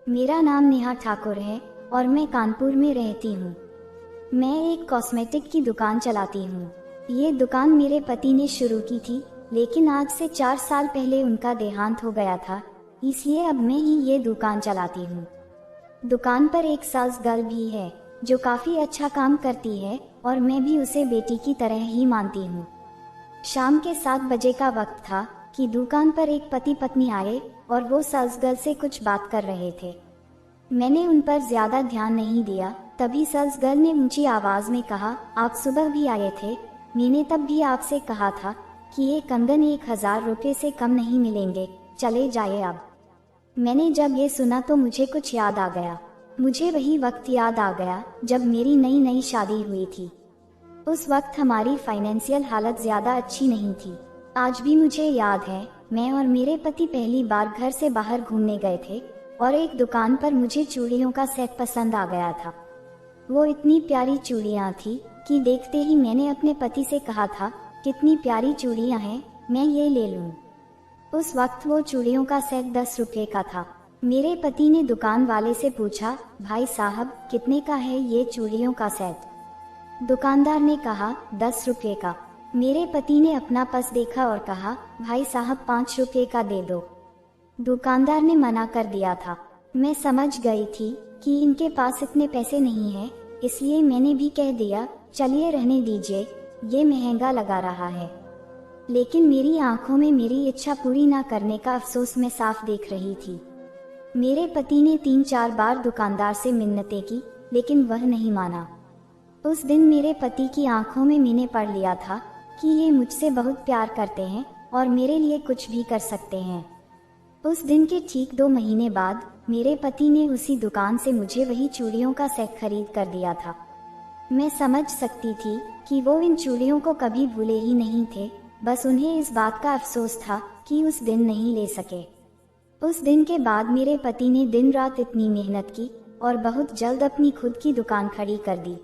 मेरा नाम नेहा ठाकुर है और मैं कानपुर में रहती हूँ। मैं एक कॉस्मेटिक की दुकान चलाती हूँ। ये दुकान मेरे पति ने शुरू की थी, लेकिन आज से 4 साल पहले उनका देहांत हो गया था, इसलिए अब मैं ही ये दुकान चलाती हूँ। दुकान पर एक सेल्स गर्ल भी है जो काफ़ी अच्छा काम करती है और मैं भी उसे बेटी की तरह ही मानती हूँ। शाम के 7 बजे का वक्त था कि दुकान पर एक पति पत्नी आए और वो सेल्स गर्ल से कुछ बात कर रहे थे। मैंने उन पर ज्यादा ध्यान नहीं दिया। तभी सेल्स गर्ल ने ऊंची आवाज में कहा, आप सुबह भी आए थे, मैंने तब भी आपसे कहा था कि ये कंगन 1000 रुपये से कम नहीं मिलेंगे, चले जाइए अब। मैंने जब ये सुना तो मुझे कुछ याद आ गया। मुझे वही वक्त याद आ गया जब मेरी नई नई शादी हुई थी। उस वक्त हमारी फाइनेंशियल हालत ज्यादा अच्छी नहीं थी। आज भी मुझे याद है, मैं और मेरे पति पहली बार घर से बाहर घूमने गए थे और एक दुकान पर मुझे चूड़ियों का सेट पसंद आ गया था। वो इतनी प्यारी चूड़ियाँ थी कि देखते ही मैंने अपने पति से कहा था, कितनी प्यारी चूड़ियाँ हैं, मैं ये ले लूँ। उस वक्त वो चूड़ियों का सेट 10 रुपये का था। मेरे पति ने दुकान वाले से पूछा, भाई साहब कितने का है ये चूड़ियों का सेट? दुकानदार ने कहा, 10 रुपये का। मेरे पति ने अपना पर्स देखा और कहा, भाई साहब 5 रुपये का दे दो। दुकानदार ने मना कर दिया था। मैं समझ गई थी कि इनके पास इतने पैसे नहीं हैं, इसलिए मैंने भी कह दिया, चलिए रहने दीजिए, ये महंगा लगा रहा है। लेकिन मेरी आंखों में मेरी इच्छा पूरी ना करने का अफसोस मैं साफ देख रही थी। मेरे पति ने 3-4 बार दुकानदार से मिन्नतें की, लेकिन वह नहीं माना। उस दिन मेरे पति की आंखों में मैंने पढ़ लिया था कि ये मुझसे बहुत प्यार करते हैं और मेरे लिए कुछ भी कर सकते हैं। उस दिन के ठीक 2 महीने बाद मेरे पति ने उसी दुकान से मुझे वही चूड़ियों का सेट खरीद कर दिया था। मैं समझ सकती थी कि वो इन चूड़ियों को कभी भूले ही नहीं थे, बस उन्हें इस बात का अफसोस था कि उस दिन नहीं ले सके। उस दिन के बाद मेरे पति ने दिन रात इतनी मेहनत की और बहुत जल्द अपनी खुद की दुकान खड़ी कर दी।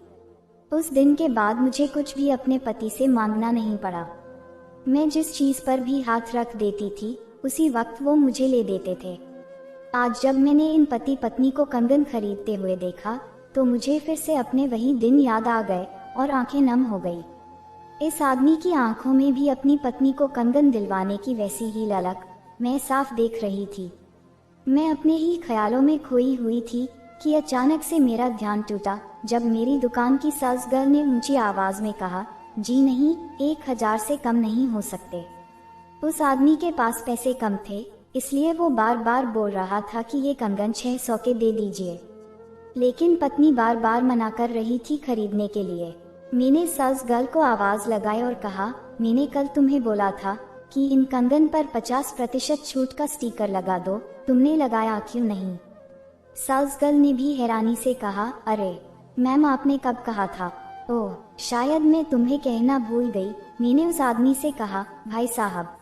उस दिन के बाद मुझे कुछ भी अपने पति से मांगना नहीं पड़ा। मैं जिस चीज़ पर भी हाथ रख देती थी उसी वक्त वो मुझे ले देते थे। आज जब मैंने इन पति पत्नी को कंगन खरीदते हुए देखा तो मुझे फिर से अपने वही दिन याद आ गए और आंखें नम हो गई। इस आदमी की आंखों में भी अपनी पत्नी को कंगन दिलवाने की वैसी ही ललक मैं साफ देख रही थी। मैं अपने ही ख्यालों में खोई हुई थी कि अचानक से मेरा ध्यान टूटा जब मेरी दुकान की सेल्स गर्ल ने ऊंची आवाज में कहा, जी नहीं, 1000 से कम नहीं हो सकते। उस आदमी के पास पैसे कम थे, इसलिए वो बार बार बोल रहा था कि ये कंगन 600 के दे दीजिए, लेकिन पत्नी बार बार मना कर रही थी खरीदने के लिए। मैंने सेल्स गर्ल को आवाज लगाई और कहा, मैंने कल तुम्हें बोला था कि इन कंगन पर 50% छूट का स्टिकर लगा दो, तुमने लगाया क्यों नहीं? सेल्स गर्ल ने भी हैरानी से कहा, अरे मैम, आपने कब कहा था? ओह, शायद मैं तुम्हें कहना भूल गई। मैंने उस आदमी से कहा, भाई साहब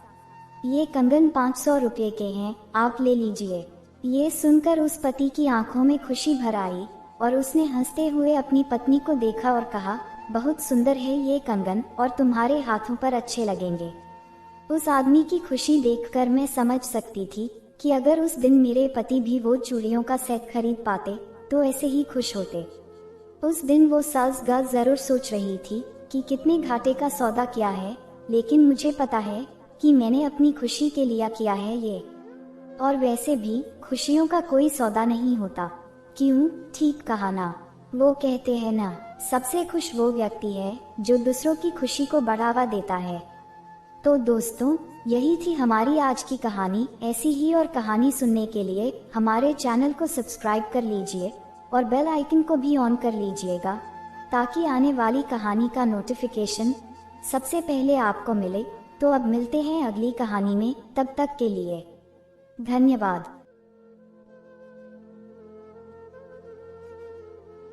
ये कंगन 500 रुपये के हैं, आप ले लीजिए। ये सुनकर उस पति की आंखों में खुशी भर आई और उसने हंसते हुए अपनी पत्नी को देखा और कहा, बहुत सुंदर है ये कंगन और तुम्हारे हाथों पर अच्छे लगेंगे। उस आदमी की खुशी देखकर मैं समझ सकती थी कि अगर उस दिन मेरे पति भी वो चूड़ियों का सेट खरीद पाते तो ऐसे ही खुश होते। उस दिन वो सेल्स गर्ल जरूर सोच रही थी कि कितने घाटे का सौदा किया है, लेकिन मुझे पता है कि मैंने अपनी खुशी के लिए किया है ये। और वैसे भी खुशियों का कोई सौदा नहीं होता, क्यों? ठीक कहा ना। वो कहते हैं ना, सबसे खुश वो व्यक्ति है जो दूसरों की खुशी को बढ़ावा देता है। तो दोस्तों, यही थी हमारी आज की कहानी। ऐसी ही और कहानी सुनने के लिए हमारे चैनल को सब्सक्राइब कर लीजिए और बेल आइकन को भी ऑन कर लीजिएगा ताकि आने वाली कहानी का नोटिफिकेशन सबसे पहले आपको मिले। तो अब मिलते हैं अगली कहानी में, तब तक के लिए धन्यवाद।